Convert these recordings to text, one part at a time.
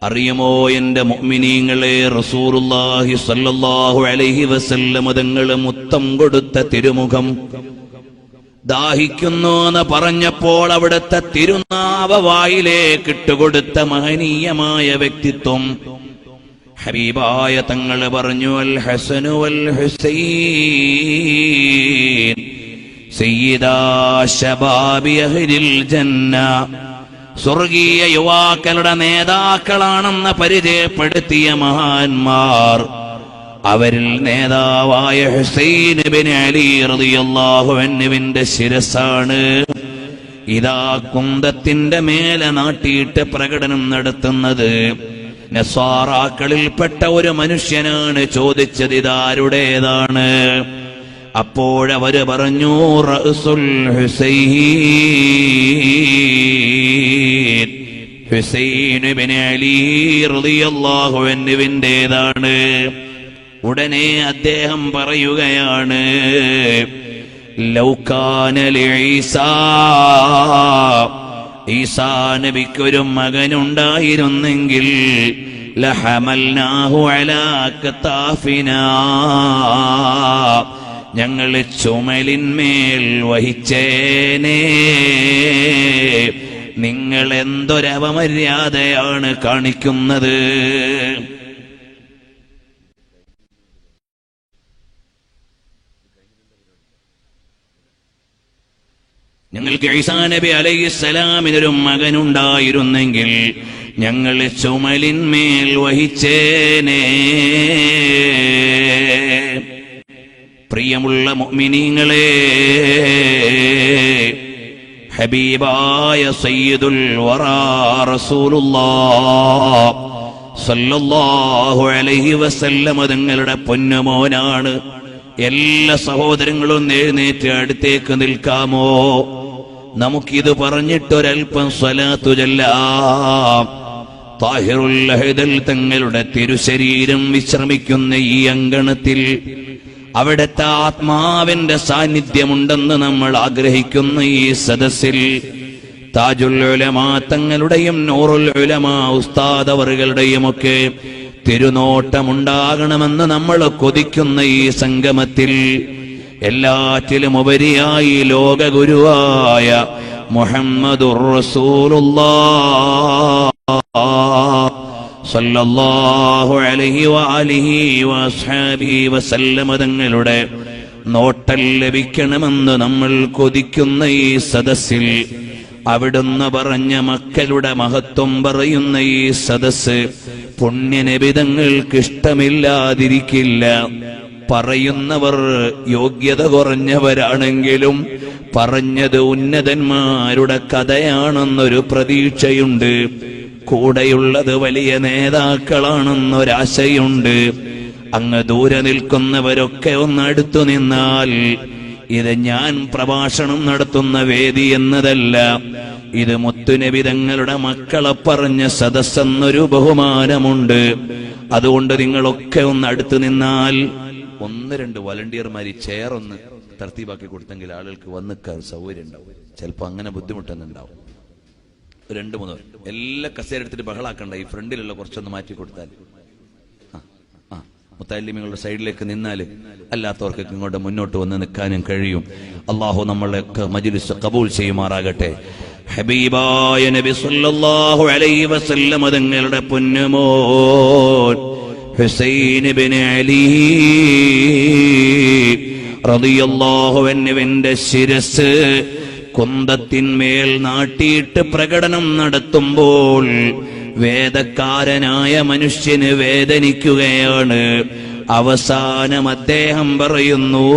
അറിയുമോ എന്റെ മുഅ്മിനീങ്ങളെ, റസൂലുള്ളാഹി സ്വല്ലല്ലാഹു അലൈഹി വസല്ലം തങ്ങൾ മുത്തം കൊടുത്ത തിരുമുഖം ദാഹിക്കുന്നു എന്ന് പറഞ്ഞപ്പോൾ അവിടുത്തെ തിരുനാവ വായിലേക്ക് ഇട്ടുകൊടുത്ത മഹനീയമായ വ്യക്തിത്വം ഹബീബായ തങ്ങൾ പറഞ്ഞു, അൽ ഹസനു വൽ ഹുസൈൻ സയ്യിദാ ശബാബി അഹ്ലിൽ ജന്ന, സ്വർഗീയ യുവാക്കളുടെ നേതാക്കളാണെന്ന് പരിചയപ്പെടുത്തിയ മഹാന്മാർ, അവരിൽ നേതാവായ ഹുസൈൻ ഇബ്നു അലി റളിയല്ലാഹു അൻഹുവിന്റെ ശിരസാണ്. ഇതാ കുന്തത്തിന്റെ മേലെ നാട്ടിയിട്ട് പ്രകടനം നടത്തുന്നത്. നസ്വാറാക്കളിൽപ്പെട്ട ഒരു മനുഷ്യനാണ് ചോദിച്ചത്, ഇതാരുടേതാണ്? അപ്പോഴവര് പറഞ്ഞു, റഅസുൽ ഹുസൈൻ, ഹുസൈൻ ഇബ്നു അലി റളിയല്ലാഹു അൻഹുവിന്റേതാണ്. ഉടനെ അദ്ദേഹം പറയുകയാണ്, ലൗ കാന ലഈസാ, ഈസാ നബിക്കൊരു മകനുണ്ടായിരുന്നെങ്കിൽ ലഹമൽനാഹു അലാ കതാഫിനാ, ഞങ്ങൾ ചുമലിന്മേൽ വഹിച്ചേനേ. നിങ്ങൾ എന്തൊരപമര്യാദയാണ് കാണിക്കുന്നത്? ഞങ്ങൾക്ക് ഈസാ നബി അലൈഹിസ്സലാമിനൊരു മകനുണ്ടായിരുന്നെങ്കിൽ ഞങ്ങൾ ചുമലിന്മേൽ വഹിച്ചേനേ. പ്രിയമുള്ള മുഅ്മിനീങ്ങളെ, ഹബീബായ സയ്യിദുൽ വറാ റസൂലുള്ളാഹ് സല്ലല്ലാഹു അലൈഹി വസല്ലം തങ്ങളുടെ പൊന്നുമോനാണ്. എല്ലാ സഹോദരങ്ങളും എഴുന്നേറ്റ് അടുത്തേക്ക് നിൽക്കാമോ? നമുക്കിത് പറഞ്ഞിട്ടൊരൽപ്പം സ്വലാത്തു ചൊല്ലാം. താഹിറുൽ അഹ്ദൽ തങ്ങളുടെ തിരുശരീരം വിശ്രമിക്കുന്ന ഈ അങ്കണത്തിൽ അവിടുത്തെ ആത്മാവിന്റെ സാന്നിധ്യമുണ്ടെന്ന് നമ്മൾ ആഗ്രഹിക്കുന്ന ഈ സദസ്സിൽ താജുൽ ഉലമാ തങ്ങളുടെയും നൂറുൽ ഉലമാ ഉസ്താദ് അവറുകളുടെയും ഒക്കെ തിരുനോട്ടമുണ്ടാകണമെന്ന് നമ്മൾ കൊതിക്കുന്ന ഈ സംഗമത്തിൽ എല്ലാറ്റിലും ഉപരിയായി ലോകഗുരുവായ മുഹമ്മദുർ റസൂലുള്ളാഹ് സല്ലല്ലാഹു അലൈഹി വഅലിഹി വഅസ്ഹാബിഹി വസല്ലമ തങ്ങളുടെ നോട്ടം ലഭിക്കണമെന്ന് നമ്മൾ കൊതിക്കുന്ന ഈ സദസ്സിൽ അവിടുന്ന് പറഞ്ഞ മക്കളുടെ മഹത്വം പറയുന്ന ഈ സദസ്സ് പുണ്യനബിതങ്ങൾക്ക് ഇഷ്ടമില്ലാതിരിക്കില്ല. പറയുന്നവർ യോഗ്യത കുറഞ്ഞവരാണെങ്കിലും പറഞ്ഞത് ഉന്നതന്മാരുടെ കഥയാണെന്നൊരു പ്രതീക്ഷയുണ്ട്. കൂടെയുള്ളത് വലിയ നേതാക്കളാണെന്നൊരാശയുണ്ട്. അങ്ങ് ദൂരെ നിൽക്കുന്നവരൊക്കെ ഒന്ന് അടുത്തു നിന്നാൽ ഇത് ഞാൻ പ്രഭാഷണം നടത്തുന്ന വേദി എന്നതല്ല, ഇത് മുത്തുനബി തങ്ങളുടെ മക്കളെ പറഞ്ഞ സദസ്സെന്നൊരു ബഹുമാനമുണ്ട്. അതുകൊണ്ട് നിങ്ങളൊക്കെ ഒന്ന് അടുത്തു നിന്നാൽ, ഒന്ന് രണ്ട് വളണ്ടിയർമാര് ചെയർ ഒന്ന് തർത്തീബാക്കി കൊടുത്തെങ്കിൽ ആളുകൾക്ക് വന്നിക്കാൻ സൗകര്യം ഉണ്ടാവും. ചിലപ്പോൾ അങ്ങനെ ബുദ്ധിമുട്ടൊന്നുണ്ടാവും. 2-3 എല്ലാ കസേര എടുത്തിട്ട് ബഹളാക്കണ്ട. ഈ ഫ്രണ്ടിലുള്ള കുറച്ചൊന്ന് മാറ്റി കൊടുത്താൽ, മുത്തല്ലിമികളുടെ സൈഡിലേക്ക് നിന്നാൽ അല്ലാത്തവർക്ക് ഇങ്ങോട്ട് മുന്നോട്ട് വന്ന് നിൽക്കാനും കഴിയും. അള്ളാഹു നമ്മളൊക്കെ മജ്ലിസ് ഖബൂൽ ചെയ്യുമാറാകട്ടെ. ഹബീബായ നബി സല്ലല്ലാഹു അലൈഹി വസല്ലം തങ്ങളുടെ പൊന്നുമോൻ ഹുസൈൻ ഇബ്നു അലി റളിയല്ലാഹു അൻഹുവിന്റെ ശിരസ് കുന്തത്തിന്മേൽ നാട്ടിയിട്ട് പ്രകടനം നടത്തുമ്പോൾ വേദക്കാരനായ മനുഷ്യന് വേദനിക്കുകയാണ്. അവസാനം അദ്ദേഹം പറയുന്നു,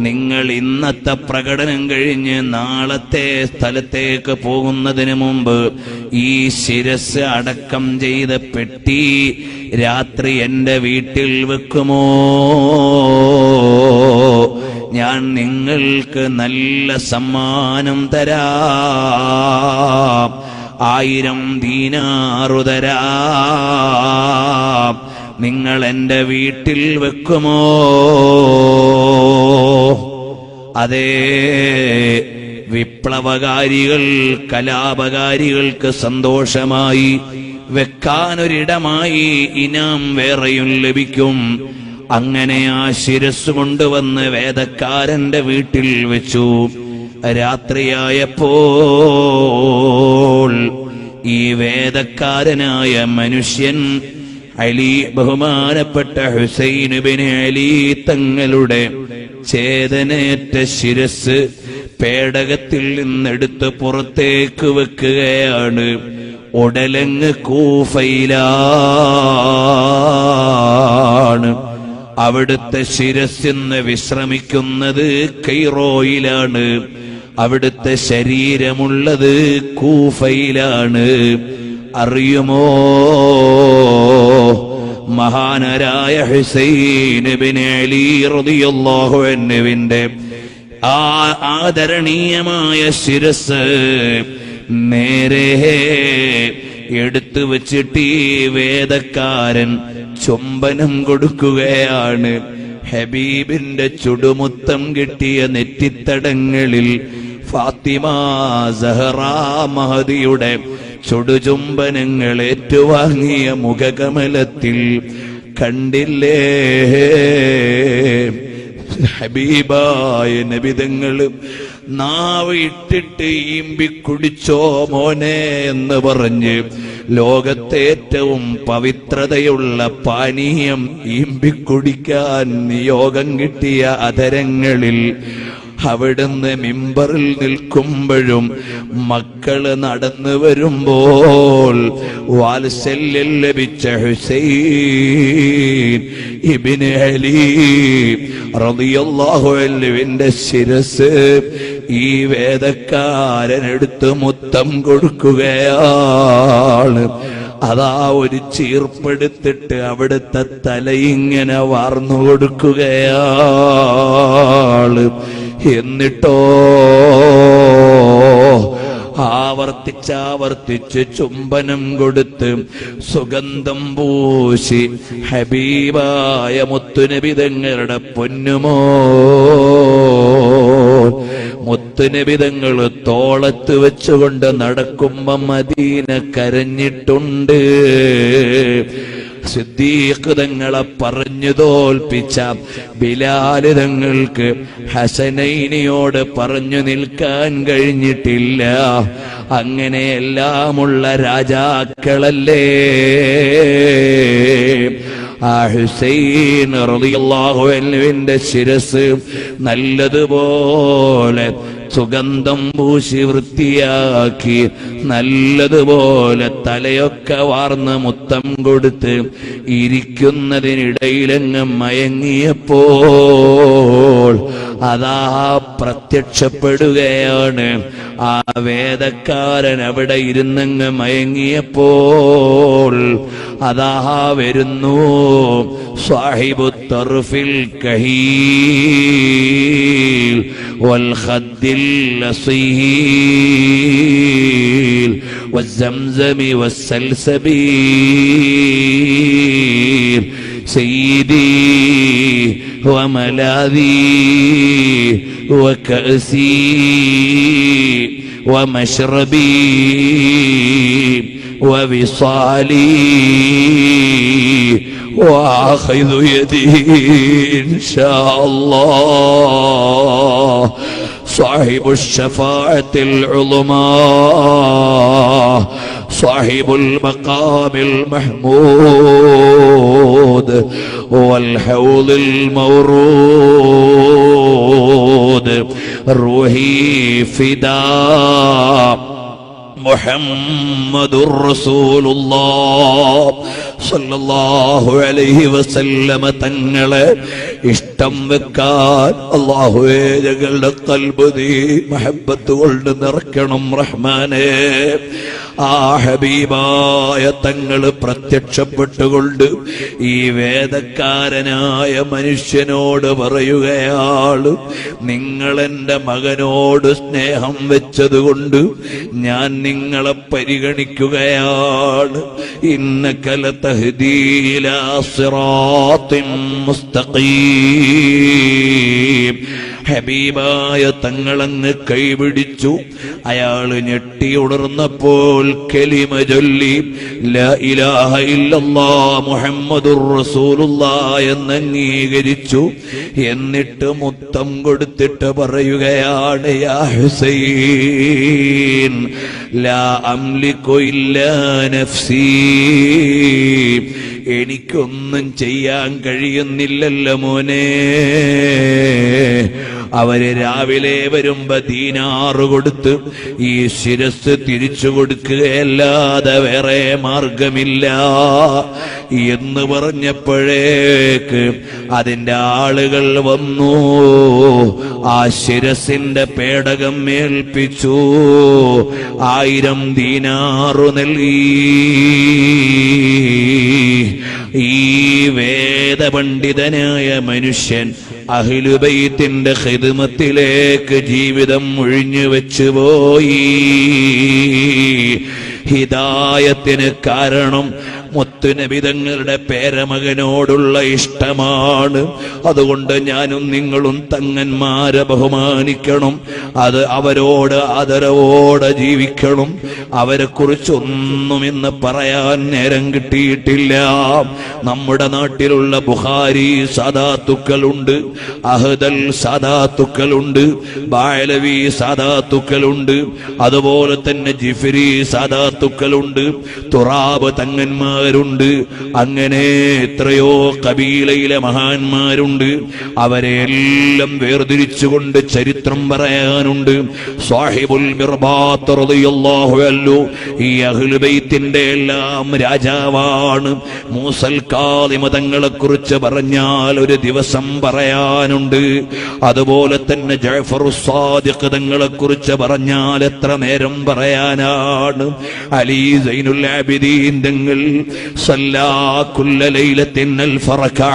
നിങ്ങൾ ഇന്നത്തെ പ്രകടനം കഴിഞ്ഞ് നാളത്തെ സ്ഥലത്തേക്ക് പോകുന്നതിന് മുമ്പ് ഈ ശിരസ് അടക്കം ചെയ്ത പെട്ടി രാത്രി എന്റെ വീട്ടിൽ വെക്കുമോ? ഞാൻ നിങ്ങൾക്ക് നല്ല സമ്മാനം തരാം, 1000 ദീനാറു തരാം. നിങ്ങൾ എന്റെ വീട്ടിൽ വെക്കുമോ? അതേ, വിപ്ലവകാരികൾ കലാപകാരികൾക്ക് സന്തോഷമായി, വെക്കാനൊരിടമായി ഇനാം വേറെയും ലഭിക്കും. അങ്ങനെ ആ ശിരസ് കൊണ്ടുവന്ന് വേദക്കാരന്റെ വീട്ടിൽ വെച്ചു. രാത്രിയായപ്പോൾ ഈ വേദക്കാരനായ മനുഷ്യൻ അലി, ബഹുമാനപ്പെട്ട ഹുസൈൻ ഇബ്നു അലി തങ്ങളുടെ ചേതനേറ്റ ശിരസ് പേടകത്തിൽ നിന്നെടുത്ത് പുറത്തേക്ക് വെക്കുകയാണ്. ഉടലങ്ങ് കൂഫയിലാണ്. അവിടുത്തെ ശിരസ്സിന്ന് വിശ്രമിക്കുന്നത് കൈറോയിലാണ്. അവിടുത്തെ ശരീരമുള്ളത് കൂഫയിലാണ്. അറിയുമോ, മഹാനരായ ഹുസൈൻ ഇബ്നു അലി റളിയല്ലാഹു അൻഹുവിന്റെ ആ ആദരണീയമായ ശിരസ് നേരെ എടുത്തു വച്ചിട്ട് ഈ വേദക്കാരൻ ചുംബനം കൊടുക്കുകയാണ്. ഹബീബിന്റെ ചുടുമുത്തം കിട്ടിയ നെറ്റിത്തടങ്ങളിൽ ഫാത്തിമ സഹറ മഹദിയുടെ ചുടുചുംബനങ്ങൾ ഏറ്റുവാങ്ങിയ മുഖകമലത്തിൽ കണ്ടില്ലേ ഹബീബായ നബിതങ്ങള് നാവ് ഇട്ടിട്ട് ഈമ്പിക്കുടിച്ചോ മോനെ എന്ന് പറഞ്ഞ് ലോകത്തെ ഏറ്റവും പവിത്രതയുള്ള പാനീയം ഈമ്പിക്കുടിക്കാൻ നിയോഗം കിട്ടിയ അധരങ്ങളിൽ അവിടുന്ന് മിമ്പറിൽ നിൽക്കുമ്പോഴും മക്കള് നടന്നു വരുമ്പോൾ വാത്സല്യം ലഭിച്ച ഹുസൈൻ ഇബ്നു അലി റളിയല്ലാഹു അൻഹുവിന്റെ ശിരസ് ഈ വേദക്കാരനെടുത്ത് മുത്തം കൊടുക്കുകയാണ്. അതാ ഒരു ചീർപ്പെടുത്തിട്ട് അവിടുത്തെ തലയിങ്ങനെ വാർന്നു കൊടുക്കുകയാണ്. എന്നിട്ടോ ആവർത്തിച്ചാവർത്തിച്ച് ചുംബനം കൊടുത്ത് സുഗന്ധം പൂശി ഹബീബായ മുത്തുനബി തങ്ങളുടെ പൊന്നുമോ മുത്തുനബി തങ്ങൾ തോളത്ത് വെച്ചുകൊണ്ട് നടക്കുമ്പോ മദീന കരഞ്ഞിട്ടുണ്ട്. സിദ്ദീഖ് തങ്ങളെ പറഞ്ഞു തോൽപ്പിച്ച ബിലാല് തങ്ങൾക്ക് ഹസനൈനിയോട് പറഞ്ഞു നിൽക്കാൻ കഴിഞ്ഞിട്ടില്ല. അങ്ങനെയെല്ലാമുള്ള രാജാക്കളല്ലേ ആ ഹുസൈൻ റളിയല്ലാഹു അൻഹുവിന്റെ ശിരസ് നല്ലതുപോലെ സുഗന്ധം പൂശി വൃത്തിയാക്കി നല്ലതുപോലെ തലയൊക്കെ വാർന്ന് മുത്തം കൊടുത്ത് ഇരിക്കുന്നതിനിടയിലങ്ങ് മയങ്ങിയപ്പോൾ അതാ പ്രത്യക്ഷപ്പെടുകയാണ്. ആ വേദക്കാരൻ അവിടെ ഇരുന്നങ്ങ് മയങ്ങിയപ്പോൾ അതാ വരുന്നു സാഹിബു തർഫിൽ കഹീൽ വൽ ഖദ്ദിൽ الأصيل والزمزم والسلسبيل سيدي وملاذي وكأسي ومشربي ووصالي وآخذ يدي إن شاء الله صاحب الشفاعة العظمى صاحب المقام المحمود والحوض المورود روحي فداء محمد رسول الله സല്ലല്ലാഹു അലൈഹി വസല്ലമ തങ്ങളെ ഇഷ്ടം വെക്കാൻ അല്ലാഹുവേ ഞങ്ങളുടെ ഖൽബ് നീ മഹബ്ബത്ത് കൊണ്ട് നിറയ്ക്കണം റഹ്മാനേ. ആ ഹബീബായ തങ്ങള് പ്രത്യക്ഷപ്പെട്ടുകൊണ്ട് ഈ വേദക്കാരനായ മനുഷ്യനോട് പറയുകയാണ്, നിങ്ങളെന്റെ മകനോട് സ്നേഹം വെച്ചതുകൊണ്ട് ഞാൻ നിങ്ങളെ പരിഗണിക്കുകയാണ്. ഇന്നക ലതഹ്ദീ ഇലാ സിറാത്തിൻ മുസ്തഖീം. ഹബീബായ തങ്ങളങ്ങ് കൈപിടിച്ചു. അയാള് ഞെട്ടിയുണർന്നപ്പോൾ കലിമ ചൊല്ലി ലാ ഇലാഹ ഇല്ലല്ലാഹ് മുഹമ്മദുർ റസൂലുള്ളാഹ് എന്ന് അംഗീകരിച്ചു. എന്നിട്ട് മുത്തം കൊടുത്തിട്ട് പറയുകയാണ്, യാ ഹുസൈൻ ലാ അംലികു ഇല്ലാ നഫ്സി, എനിക്കൊന്നും ചെയ്യാൻ കഴിയുന്നില്ലല്ലോ മോനെ. അവര് രാവിലെ വരുമ്പോ ദീനാറ് കൊടുത്ത് ഈ ശിരസ് തിരിച്ചു കൊടുക്കുകയല്ലാതെ വേറെ മാർഗമില്ല എന്ന് പറഞ്ഞപ്പോഴേക്ക് അതിന്റെ ആളുകൾ വന്നു. ആ ശിരസിന്റെ പേടകം ഏൽപ്പിച്ചു. 1000 ദീനാറു നൽകി. ഈ വേദപണ്ഡിതനായ മനുഷ്യൻ അഹ്ലുബൈത്തിന്റെ ഖിദ്മത്തിലേക്ക് ജീവിതം ഒഴിഞ്ഞു വെച്ചുപോയി. ഹിദായത്തിന് കാരണം മുത്തുനബിതങ്ങളുടെ പേരമകനോടുള്ള ഇഷ്ടമാണ്. അതുകൊണ്ട് ഞാനും നിങ്ങളും തങ്ങന്മാരെ ബഹുമാനിക്കണം. അത് അവരോട് ആദരവോടെ ജീവിക്കണം. അവരെ കുറിച്ചൊന്നും ഇന്ന് പറയാൻ നേരം കിട്ടിയിട്ടില്ല. നമ്മുടെ നാട്ടിലുള്ള ബുഖാരി സാദാത്തുക്കളുണ്ട്, അഹ്ദൽ സാദാത്തുക്കളുണ്ട്, ബാലവി സാദാത്തുക്കളുണ്ട്, അതുപോലെ തന്നെ ജിഫ്രി സാദാത്തുക്കളുണ്ട്, തുറാബ് തങ്ങന്മാർ ണ്ട്. അങ്ങനെ എത്രയോ കബീലയിലെ മഹാന്മാരുണ്ട്. അവരെല്ലാം വേർതിരിച്ചുകൊണ്ട് ചരിത്രം പറയാനുണ്ട്. സാഹിബുൽ മിർബാത്ത് റളിയല്ലാഹു അൻഹു ഈ അഹ്ലുൽ ബൈത്തിന്റെ എല്ലാം രാജാവാണ്. മൂസൽ കാളിമ തങ്ങളെ കുറിച്ച് പറഞ്ഞാൽ ഒരു ദിവസം പറയാനുണ്ട്. അതുപോലെ തന്നെ ജഅഫറുസ് സാദിഖ് തങ്ങളെ കുറിച്ച് പറഞ്ഞാൽ എത്ര നേരം പറയാനാണ്. അലി സൈനുൽ ആബിദീൻ തങ്ങൾ സല്ലാ കുല്ല ലൈലത്തിൻ അൽഫറകാ,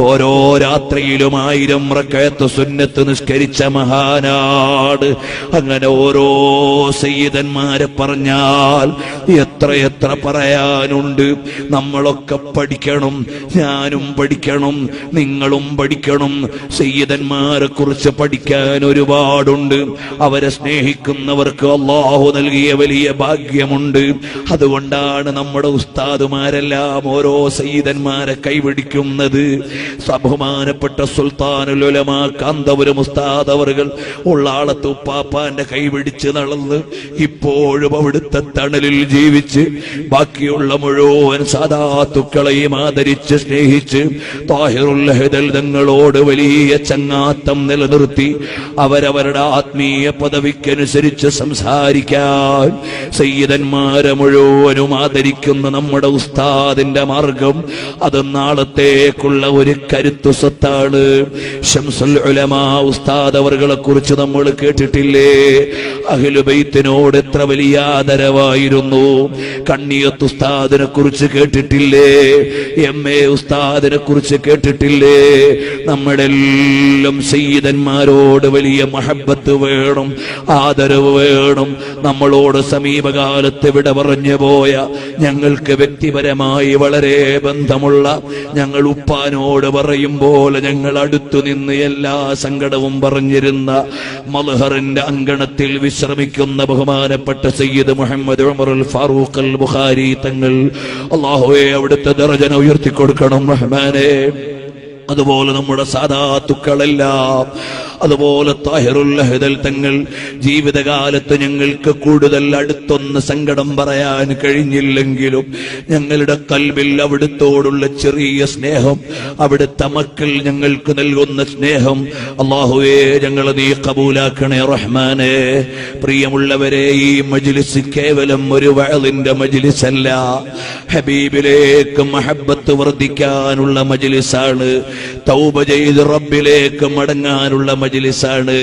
ഓരോ രാത്രിയിലും 1000 റക്അത്ത് സുന്നത്ത് നിസ്കരിച്ച മഹാനാട്. അങ്ങനെ ഓരോ സയ്യിദന്മാരെ പറഞ്ഞാൽ എത്ര പറയാനുണ്ട്. നമ്മളൊക്കെ പഠിക്കണം, ഞാനും പഠിക്കണം, നിങ്ങളും പഠിക്കണം. സയ്യിദന്മാരെ കുറിച്ച് പഠിക്കാൻ ഒരുപാടുണ്ട്. അവരെ സ്നേഹിക്കുന്നവർക്ക് അല്ലാഹു നൽകിയ വലിയ ഭാഗ്യമുണ്ട്. അതുകൊണ്ടാണ് നമ്മുടെ ഉസ്താദുമാരെല്ലാം ഓരോ സയ്യിദന്മാരെ കൈപിടിക്കുന്നത്. ബഹുമാനപ്പെട്ട സുൽത്താനുൽ ഉലമാ കാന്തപുരം ഉസ്താദ് അവർകൾ ഉള്ളാളത്ത് ഉപ്പാപ്പാന്റെ കൈപിടിച്ച് നടന്ന് ഇപ്പോഴും അവിടുത്തെ തണലിൽ ജീവിച്ച് ബാക്കിയുള്ള മുഴുവൻ സാദാത്തുക്കളെയും ആദരിച്ച് സ്നേഹിച്ച് താഹിറുൽ ഹദൽ തങ്ങളോട് വലിയ ചങ്ങാത്തം നിലനിർത്തി അവരവരുടെ ആത്മീയ പദവിക്കനുസരിച്ച് സംസാരിക്കാൻ സയ്യിദന്മാരെ മുഴുവനും ആദരിക്കുന്ന നമ്മുടെ ഉസ്താദിന്റെ മാർഗം അത് നാളത്തേക്കുള്ള ഒരു കരുത്തു സ്വത്താണ്. ശംസുൽ ഉലമാ ഉസ്താദ് അവർകളെ കുറിച്ച് നമ്മൾ കേട്ടിട്ടില്ലേ? അഹ്ലു ബൈത്തിനോട് എത്ര വലിയ ആദരവായിരുന്നു. കണ്ണിയത്ത് ഉസ്താദിനെ കുറിച്ച് കേട്ടിട്ടില്ലേ? MA ഉസ്താദിനെ കുറിച്ച് കേട്ടിട്ടില്ലേ? നമ്മളെല്ലാം സയ്യിദന്മാരോട് വലിയ മഹബത്ത് വേണം, ആദരവ് വേണം. നമ്മളോട് സമീപകാലത്ത് വിട പറഞ്ഞു പോയ, ഞങ്ങൾക്ക് വ്യക്തിപരമായി വളരെ ബന്ധമുള്ള, ഞങ്ങൾ ഉപ്പാനോട് പറയും പോലെ ഞങ്ങൾ അടുത്തു നിന്ന് എല്ലാ സങ്കടവും പറഞ്ഞിരുന്ന മൽഹറിന്റെ അങ്കണത്തിൽ വിശ്രമിക്കുന്ന ബഹുമാനപ്പെട്ട സയ്യിദ് മുഹമ്മദ് ഉമറുൽ ഫാറൂഖ് അൽ ബുഖാരി തങ്ങൾ, അല്ലാഹുവേ അവിടുത്തെ ദറജ ഉയർത്തിക്കൊടുക്കണം റഹ്മാനേ. അതുപോലെ നമ്മുടെ സാദാത്തുക്കളെല്ലാം, അതുപോലെ താഹിറുൽ ഹദൽ തങ്ങൾ ജീവിതകാലത്ത് ഞങ്ങൾക്ക് കൂടുതൽ അടുത്തൊന്ന് സങ്കടം പറയാൻ കഴിഞ്ഞില്ലെങ്കിലും ഞങ്ങളുടെ കൽബിൽ അവിടുത്തോടുള്ള ചെറിയ സ്നേഹം, അവിടുത്തെ മക്കൾ ഞങ്ങൾക്ക് നൽകുന്ന സ്നേഹം, അല്ലാഹുവേ ഞങ്ങളെ നീ കബൂലാക്കണേ റഹ്മാനേ. പ്രിയമുള്ളവരെ, ഈ മജ്ലിസ് കേവലം ഒരു വഅലിന്റെ മജ്ലിസ് അല്ല, ഹബീബിലേക്ക് മഹബത്ത് വർദ്ധിക്കാനുള്ള മജ്ലിസാണ്. തൗബ ചെയ്ത് റബ്ബിലേക്ക് മടങ്ങാനുള്ള മജ്ലിസാണ്.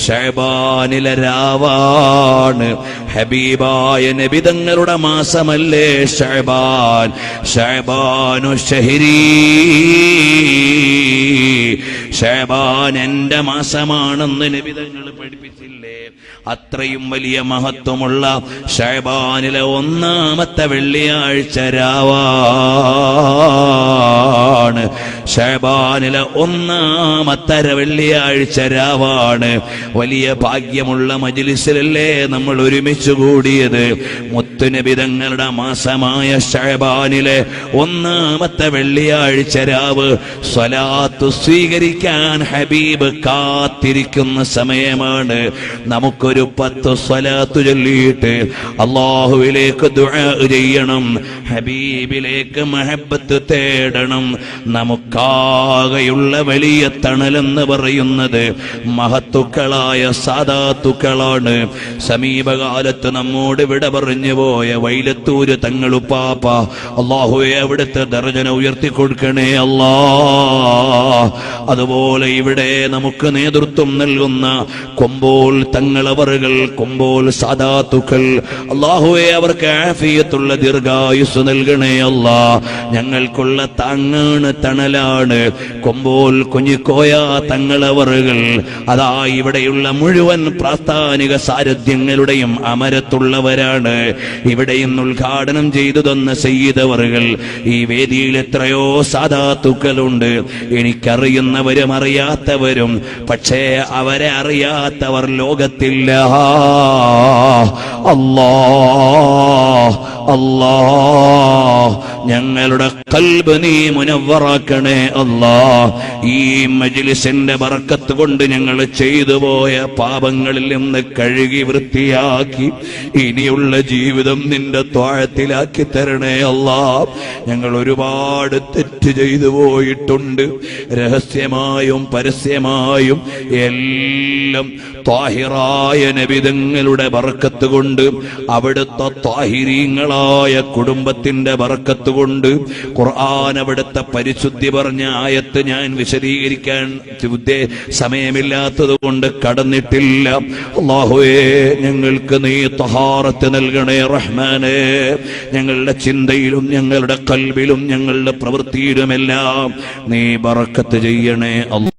ശഅബാനിലെ രാവാണ്. ഹബീബായ നബി തങ്ങളുടെ മാസമല്ലേ ശഅബാൻ. ശഅബാനു ശഹരി, ശഅബാൻ എന്റെ മാസമാണെന്ന് നബി തങ്ങൾ പഠിപ്പിച്ചില്ലേ? അത്രയും വലിയ മഹത്വമുള്ള ശഅബാനിലെ ഒന്നാമത്തെ വെള്ളിയാഴ്ച രാവാണ്. ശഅബാനിലെ ഒന്നാമത്തെ വെള്ളിയാഴ്ച രാവാണ്. വലിയ ഭാഗ്യമുള്ള മജ്ലിസിലല്ലേ നമ്മൾ ഒരുമിച്ച് കൂടിയത്. മുത്തുനബി തങ്ങളുടെ മാസമായ ശഅബാനിലെ ഒന്നാമത്തെ വെള്ളിയാഴ്ച രാവ് സ്വലാത്ത് സ്വീകരിക്കാൻ ഹബീബ് കാത്തിരിക്കുന്ന സമയമാണ്. നമുക്കൊരു 10 സ്വലാത്ത് ചൊല്ലിയിട്ട് അല്ലാഹുവിലേക്ക് ദുആ ചെയ്യണം, ഹബീബിലേക്ക് മഹബത്ത് തേടണം. നമുക്കാകെയുള്ള വലിയ തണലെന്ന് പറയുന്നത് മഹത്തുക്കളായ സാദാത്തുക്കളാണ്. സമീപകാലത്ത് നമ്മോട് വിട പറഞ്ഞു പോയ വൈലത്തൂര് തങ്ങളുപ്പാപ്പ, അല്ലാഹുവേ അവിടുത്തെ ദർജന ഉയർത്തി കൊടുക്കണേ അല്ലാ. അതുപോലെ ഇവിടെ നമുക്ക് നേതൃത്വം നൽകുന്ന കൊമ്പോൽ തങ്ങളവറുകൾ, കൊമ്പോൽ സാദാത്തുക്കൾ, അല്ലാഹുവേ അവർക്ക് ആഫിയത്തുള്ള ദീർഘായുസ് നൽകണേ അല്ലാ. ഞങ്ങൾക്കുള്ള താങ്ങാണ്, തണലാണ് കൊമ്പോൽ കുഞ്ഞിക്കോയ തങ്ങളവറുകൾ. അതാ ഇവിടെയുള്ള മുഴുവൻ പ്രാസ്ഥാനിക സാരഥ്യങ്ങളുടെയും അമരത്തുള്ളവരാണ്. ഇവിടെ ഇന്ന് ഉദ്ഘാടനം ചെയ്തു തന്ന സയ്യിദവറുകൾ. ഈ വേദിയിൽ എത്രയോ സാദാത്തുക്കളുണ്ട്, എനിക്കറിയുന്നവരും അറിയാത്തവരും. പക്ഷേ അവരെ അറിയാത്തവർ ലോകത്തില്ല. അല്ലാഹ് അല്ലാഹ് ഞങ്ങളുടെ ഖൽബ് നീ മുനവ്വറാക്കണേ അല്ലാഹ്. ഈ മജ്ലിസിന്റെ ബർക്കത്ത് കൊണ്ട് ഞങ്ങൾ ചെയ്തു പോയ പാപങ്ങളിൽ നിന്ന് കഴുകി വൃത്തിയാക്കി ഇനിയുള്ള ജീവിതം നിന്റെ ത്വാഅത്തിലാക്കി തരണേ അല്ലാഹ്. ഞങ്ങൾ ഒരുപാട് തെറ്റ് ചെയ്തു പോയിട്ടുണ്ട്, രഹസ്യമായും പരസ്യമായും എല്ലാം. ത്വാഹിറായ നബിതങ്ങളുടെ ബർക്കത്ത് കൊണ്ട്, അവിടുത്തെ ത്വാഹിരീങ്ങളായ കുടുംബത്തിന്റെ ബർക്കത്ത് കൊണ്ട്, ഖുർആൻ അവിടുത്തെ പരിശുദ്ധി പറഞ്ഞ ആയത്ത് ഞാൻ വിശദീകരിക്കാൻ സമയമില്ലാത്തത് കൊണ്ട് കടന്നിട്ടില്ല. അല്ലാഹുവേ ഞങ്ങൾക്ക് നീ തഹാറത്ത് നൽകണേ റഹ്മാനേ. ഞങ്ങളുടെ ചിന്തയിലും ഞങ്ങളുടെ ഖൽബിലും ഞങ്ങളുടെ പ്രവൃത്തിയിലുമെല്ലാം നീ ബർക്കത്ത് ചെയ്യണേ അല്ലാഹ്.